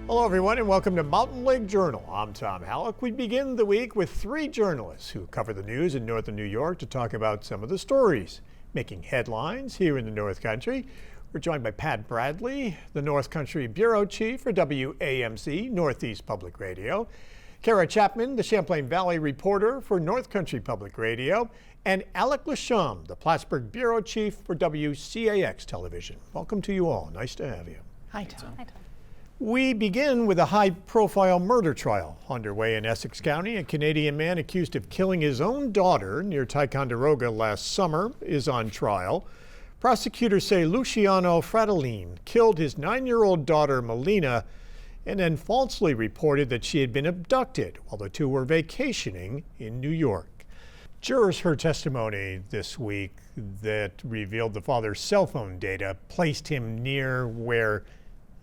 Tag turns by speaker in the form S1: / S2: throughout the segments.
S1: Hello everyone and welcome to Mountain Lake Journal. I'm Tom Halleck. We begin the week with three journalists who cover the news in northern New York to talk about some of the stories making headlines here in the North Country. We're joined by Pat Bradley, the North Country Bureau Chief for WAMC, Northeast Public Radio, Cara Chapman, the Champlain Valley reporter for North Country Public Radio, and Alek LaShomb, the Plattsburgh Bureau Chief for WCAX Television. Welcome to you all. Nice to have you.
S2: Hi, Tom.
S3: Hi, Tom.
S1: We begin with a high-profile murder trial underway in Essex County. A Canadian man accused of killing his own daughter near Ticonderoga last summer is on trial. Prosecutors say Luciano Frattolin killed his 9-year-old daughter Melina and then falsely reported that she had been abducted while the two were vacationing in New York. Jurors heard testimony this week that revealed the father's cell phone data placed him near where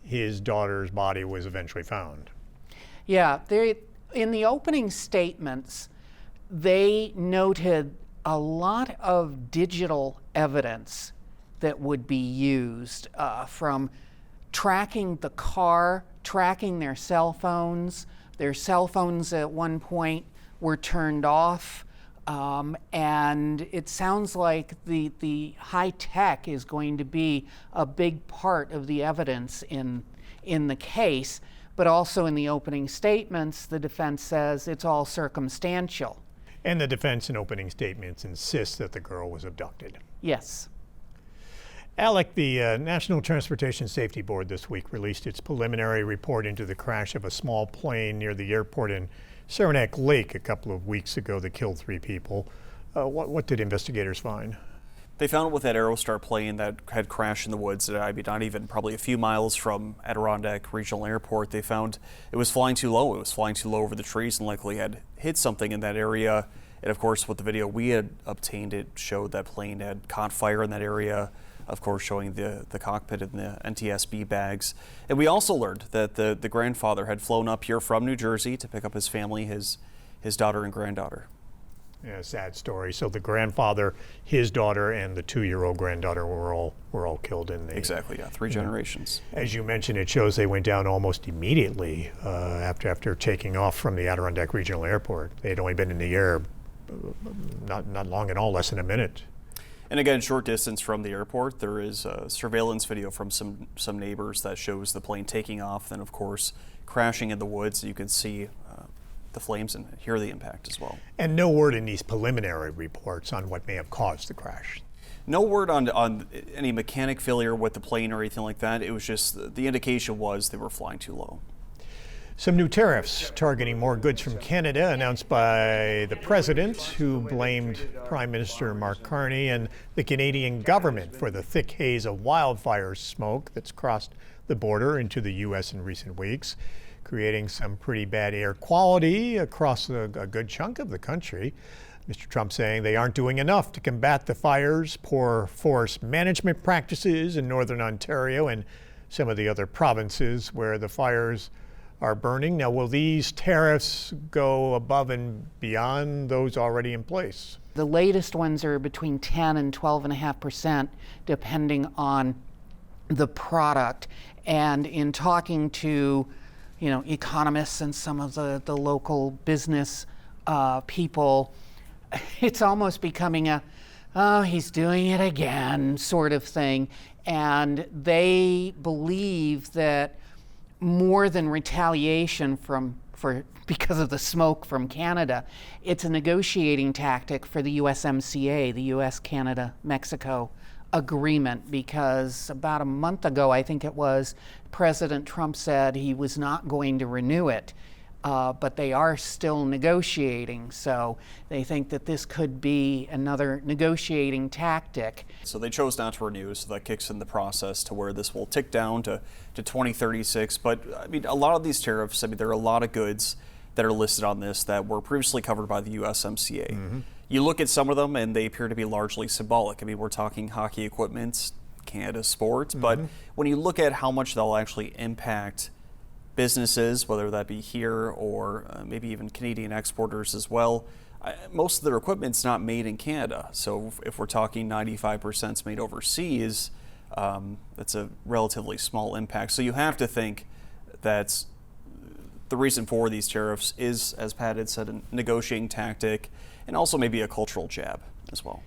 S1: his daughter's body was eventually found.
S2: Yeah, in the opening statements, they noted a lot of digital evidence that would be used from tracking the car, tracking their cell phones. Their cell phones at one point were turned off. And it sounds like the high tech is going to be a big part of the evidence in the case, but also in the opening statements, the defense says it's all circumstantial.
S1: And the defense in opening statements insists that the girl was abducted.
S2: Yes.
S1: Alek, the National Transportation Safety Board this week released its preliminary report into the crash of a small plane near the airport in Saranac Lake a couple of weeks ago that killed 3 people. What did investigators find?
S4: They found it with that Aerostar plane that had crashed in the woods. Not even probably a few miles from Adirondack Regional Airport. They found it was flying too low. It was flying too low over the trees and likely had hit something in that area. And of course, with the video we had obtained, it showed that plane had caught fire in that area. Of course, showing the cockpit and the NTSB bags. And we also learned that the grandfather had flown up here from New Jersey to pick up his family, his daughter and granddaughter.
S1: Yeah, sad story. So the grandfather, his daughter, and the 2-year-old granddaughter were all killed in the...
S4: Exactly, yeah, 3 generations.
S1: As you mentioned, it shows they went down almost immediately after taking off from the Adirondack Regional Airport. They had only been in the air not long at all, less than a minute.
S4: And again, short distance from the airport, there is a surveillance video from some neighbors that shows the plane taking off, then of course crashing in the woods. You can see the flames and hear the impact as well.
S1: And no word in these preliminary reports on what may have caused the crash.
S4: No word on any mechanic failure with the plane or anything like that. It was just the indication was they were flying too low.
S1: Some new tariffs targeting more goods from Canada announced by the president, who blamed Prime Minister Mark Carney and the Canadian government for the thick haze of wildfire smoke that's crossed the border into the U.S. in recent weeks, creating some pretty bad air quality across a good chunk of the country. Mr. Trump saying they aren't doing enough to combat the fires, poor forest management practices in northern Ontario and some of the other provinces where the fires are burning. Now, will these tariffs go above and beyond those already in place?
S2: The latest ones are between 10 and 12.5%, depending on the product. And in talking to, economists and some of the local business people, it's almost becoming he's doing it again sort of thing. And they believe that more than retaliation because of the smoke from Canada, it's a negotiating tactic for the USMCA, the U.S., Canada, Mexico agreement, because about a month ago, I think it was, President Trump said he was not going to renew it. But they are still negotiating, so they think that this could be another negotiating tactic.
S4: So they chose not to renew, so that kicks in the process to where this will tick down to 2036. But a lot of these tariffs, there are a lot of goods that are listed on this that were previously covered by the USMCA. Mm-hmm. You look at some of them and they appear to be largely symbolic. We're talking hockey equipment, Canada sports, but when you look at how much they'll actually impact businesses, whether that be here or maybe even Canadian exporters as well, most of their equipment's not made in Canada. So if we're talking 95% is made overseas, that's a relatively small impact. So you have to think that's the reason for these tariffs is, as Pat had said, a negotiating tactic and also maybe a cultural jab as well.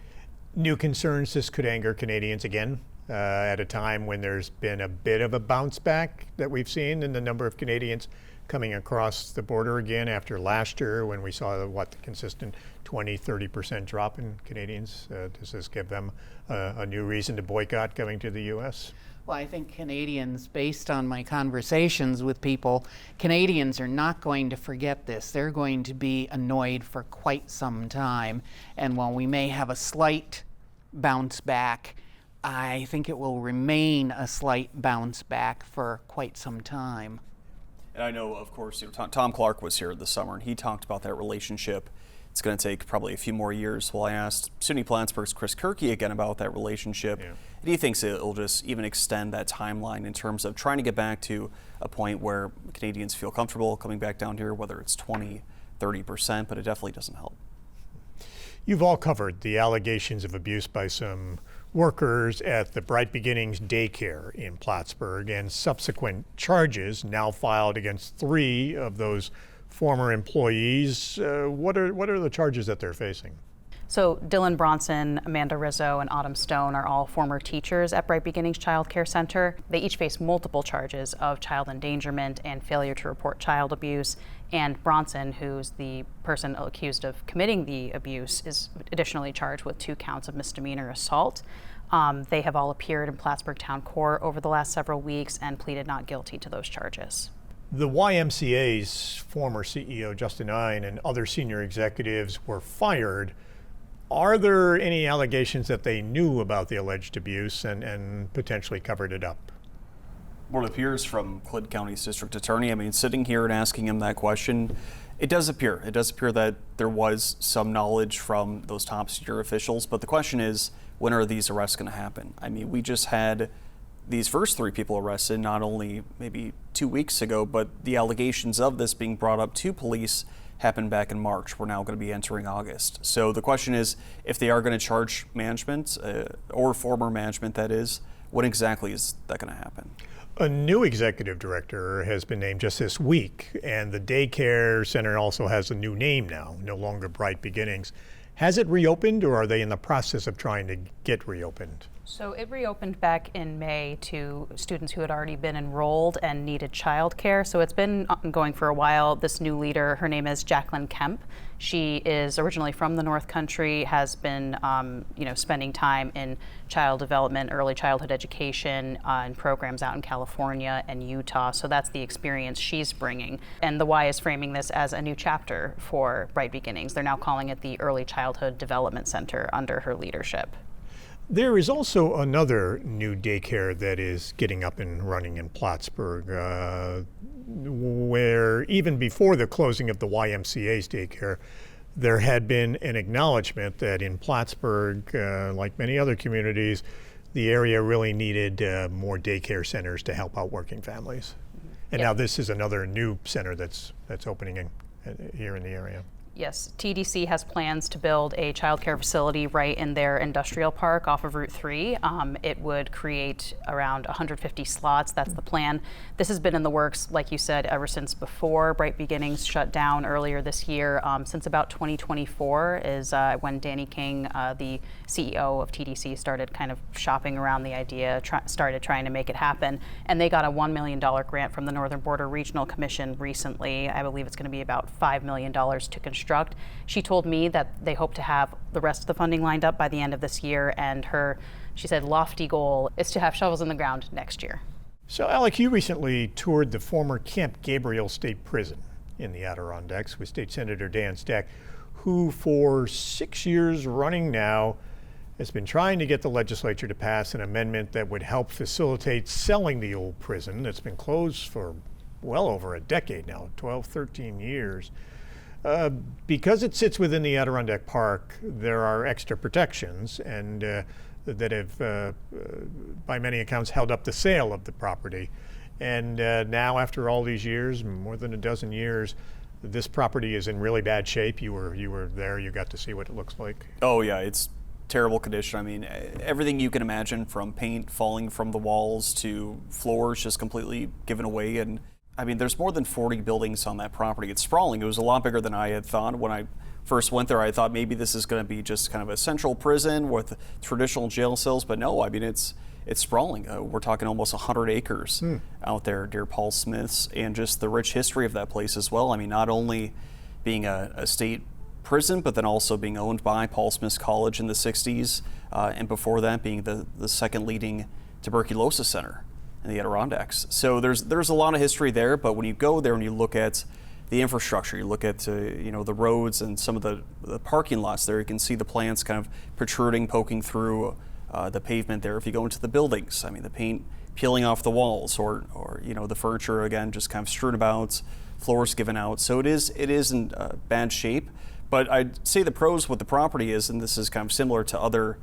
S1: New concerns this could anger Canadians again at a time when there's been a bit of a bounce back that we've seen in the number of Canadians coming across the border again after last year when we saw the consistent 20-30% drop in Canadians. Does this give them a new reason to boycott coming to the U.S.?
S2: Well, I think Canadians, based on my conversations with people, Canadians are not going to forget this. They're going to be annoyed for quite some time. And while we may have a slight bounce back, I think it will remain a slight bounce back for quite some time.
S4: And I know, of course, Tom Clark was here this summer, and he talked about that relationship. It's going to take probably a few more years. Well, I asked SUNY Plattsburgh's Chris Kirky again about that relationship. Yeah. And he thinks it'll just even extend that timeline in terms of trying to get back to a point where Canadians feel comfortable coming back down here, whether it's 20-30%, but it definitely doesn't help.
S1: You've all covered the allegations of abuse by some workers at the Bright Beginnings daycare in Plattsburgh and subsequent charges now filed against 3 of those former employees. What are the charges that they're facing?
S3: So Dylan Bronson, Amanda Rizzo, and Autumn Stone are all former teachers at Bright Beginnings Child Care Center. They each face multiple charges of child endangerment and failure to report child abuse. And Bronson, who's the person accused of committing the abuse, is additionally charged with 2 counts of misdemeanor assault. They have all appeared in Plattsburgh Town Court over the last several weeks and pleaded not guilty to those charges.
S1: The YMCA's former CEO, Justin Ine, and other senior executives were fired. Are there any allegations that they knew about the alleged abuse and potentially covered it up?
S4: Well, it appears from Clinton County's district attorney, I mean, sitting here and asking him that question, it does appear that there was some knowledge from those top senior officials. But the question is, when are these arrests going to happen? I mean, we just had these first 3 people arrested not only maybe 2 weeks ago, but the allegations of this being brought up to police happened back in March. We're now going to be entering August. So the question is, if they are going to charge management or former management, that is, when exactly is that going to happen?
S1: A new executive director has been named just this week, and the daycare center also has a new name now, no longer Bright Beginnings. Has it reopened, or are they in the process of trying to get reopened?
S3: So it reopened back in May to students who had already been enrolled and needed childcare. So it's been ongoing for a while. This new leader, her name is Jacqueline Kemp. She is originally from the North Country, has been spending time in child development, early childhood education, and programs out in California and Utah. So that's the experience she's bringing. And the Y is framing this as a new chapter for Bright Beginnings. They're now calling it the Early Childhood Development Center under her leadership.
S1: There is also another new daycare that is getting up and running in Plattsburgh, where even before the closing of the YMCA's daycare, there had been an acknowledgement that in Plattsburgh, like many other communities, the area really needed more daycare centers to help out working families. And now this is another new center that's opening here in the area.
S3: Yes, TDC has plans to build a childcare facility right in their industrial park off of Route 3. It would create around 150 slots. That's the plan. This has been in the works, like you said, ever since before Bright Beginnings shut down earlier this year. Since about 2024 is when Danny King, the CEO of TDC, started kind of shopping around the idea, started trying to make it happen. And they got a $1 million grant from the Northern Border Regional Commission recently. I believe it's going to be about $5 million to construct. She told me that they hope to have the rest of the funding lined up by the end of this year, and she said, lofty goal is to have shovels in the ground next year.
S1: So, Alek, you recently toured the former Camp Gabriels State Prison in the Adirondacks with State Senator Dan Stack, who for 6 years running now has been trying to get the legislature to pass an amendment that would help facilitate selling the old prison that's been closed for well over a decade now, 12, 13 years. Because it sits within the Adirondack Park, there are extra protections and that have, by many accounts, held up the sale of the property. And now, after all these years, more than a dozen years, this property is in really bad shape. You were there. You got to see what it looks like.
S4: Oh yeah, it's terrible condition. I mean, everything you can imagine, from paint falling from the walls to floors just completely given away. And I mean, there's more than 40 buildings on that property. It's sprawling. It was a lot bigger than I had thought. When I first went there, I thought maybe this is going to be just kind of a central prison with traditional jail cells, but no, I mean, it's sprawling. We're talking almost 100 acres out there near Paul Smith's, and just the rich history of that place as well. I mean, not only being a state prison, but then also being owned by Paul Smith's College in the 60s, and before that being the second leading tuberculosis center in the Adirondacks. So there's a lot of history there, but when you go there and you look at the infrastructure, you look at the roads and some of the parking lots there, you can see the plants kind of protruding, poking through the pavement there. If you go into the buildings, I mean, the paint peeling off the walls, or the furniture again just kind of strewn about, floors given out. So it is in bad shape. But I'd say the pros with the property is, and this is kind of similar to other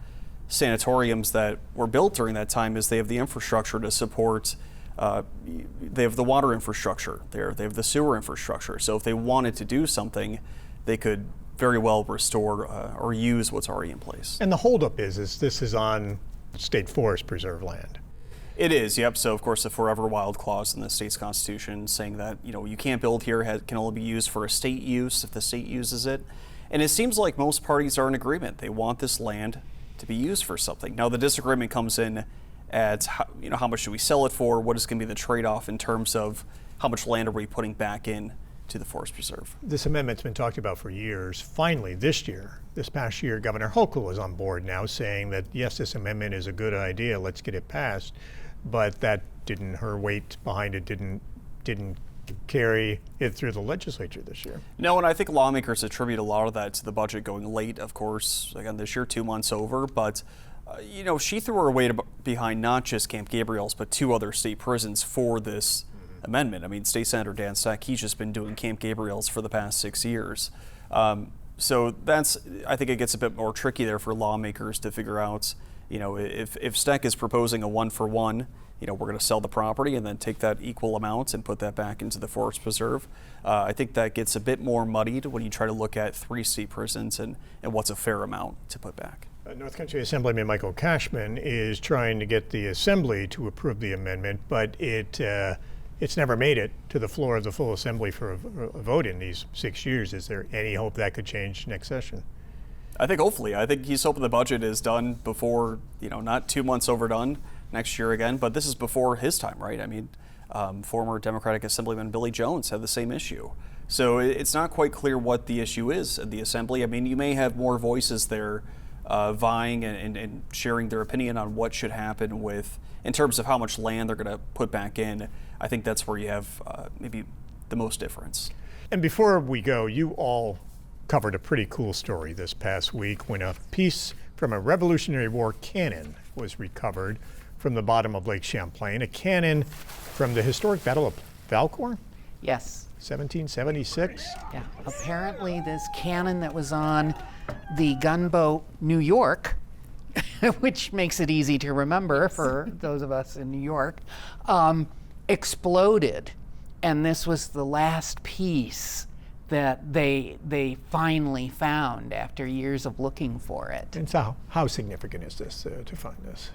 S4: sanatoriums that were built during that time, is they have the infrastructure to support. They have the water infrastructure there. They have the sewer infrastructure. So if they wanted to do something, they could very well restore or use what's already in place.
S1: And the holdup is this is on state forest preserve land.
S4: It is, yep. So of course the forever wild clause in the state's constitution saying that you can't build here, can only be used for a state use if the state uses it. And it seems like most parties are in agreement. They want this land to be used for something. Now the disagreement comes in at how much should we sell it for? What is going to be the trade-off in terms of how much land are we putting back in to the forest preserve?
S1: This amendment's been talked about for years. Finally, this past year, Governor Hochul is on board now saying that yes, this amendment is a good idea. Let's get it passed. But her weight behind it didn't carry it through the legislature this year.
S4: No, and I think lawmakers attribute a lot of that to the budget going late, of course, again this year, 2 months over, but she threw her weight behind not just Camp Gabriels, but 2 other state prisons for this amendment. I mean, State Senator Dan Stack, he's just been doing Camp Gabriels for the past 6 years. So I think it gets a bit more tricky there for lawmakers to figure out, if Stack is proposing a 1-for-1, we're going to sell the property and then take that equal amount and put that back into the forest preserve. I think that gets a bit more muddied when you try to look at 3 state prisons and what's a fair amount to put back.
S1: North Country Assemblyman Michael Cashman is trying to get the Assembly to approve the amendment, but it's never made it to the floor of the full Assembly for a vote in these 6 years. Is there any hope that could change next session?
S4: I think hopefully. I think he's hoping the budget is done before, not 2 months overdone next year again, but this is before his time, right? I mean, former Democratic Assemblyman Billy Jones had the same issue. So it's not quite clear what the issue is at the Assembly. I mean, you may have more voices there vying and sharing their opinion on what should happen in terms of how much land they're going to put back in. I think that's where you have maybe the most difference.
S1: And before we go, you all covered a pretty cool story this past week when a piece from a Revolutionary War cannon was recovered from the bottom of Lake Champlain, a cannon from the historic Battle of Valcour?
S2: Yes.
S1: 1776?
S2: Yeah. Apparently this cannon that was on the gunboat New York, which makes it easy to remember for those of us in New York, exploded. And this was the last piece that they finally found after years of looking for it.
S1: And so how significant is this to find this?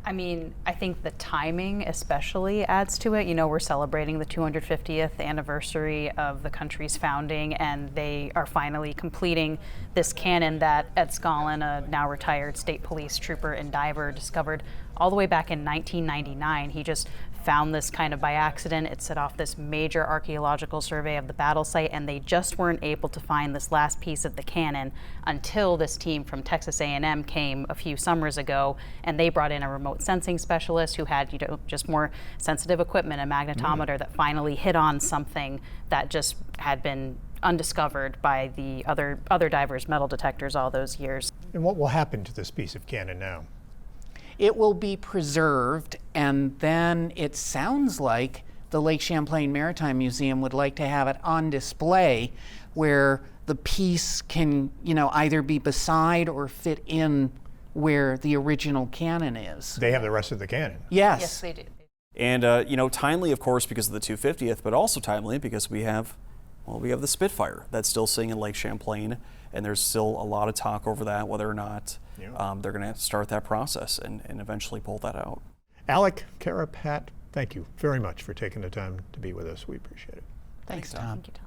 S3: I mean, I think the timing especially adds to it. We're celebrating the 250th anniversary of the country's founding, and they are finally completing this cannon that Ed Scollin, a now retired state police trooper and diver, discovered all the way back in 1999. He just found this kind of by accident. It set off this major archaeological survey of the battle site, and they just weren't able to find this last piece of the cannon until this team from Texas A&M came a few summers ago, and they brought in a remote sensing specialist who had just more sensitive equipment, a magnetometer that finally hit on something that just had been undiscovered by the other divers' metal detectors all those years.
S1: And what will happen to this piece of cannon now?
S2: It will be preserved, and then it sounds like the Lake Champlain Maritime Museum would like to have it on display where the piece can, either be beside or fit in where the original cannon is.
S1: They have the rest of the cannon.
S2: Yes.
S3: Yes, they do.
S4: And, timely, of course, because of the 250th, but also timely because we have the Spitfire that's still sitting in Lake Champlain, and there's still a lot of talk over that, whether or not they're going to start that process and eventually pull that out.
S1: Alek, Cara, Pat, Thank you very much for taking the time to be with us. We appreciate it.
S2: Thanks,
S4: Tom.
S2: Tom.
S3: Thank you, Tom.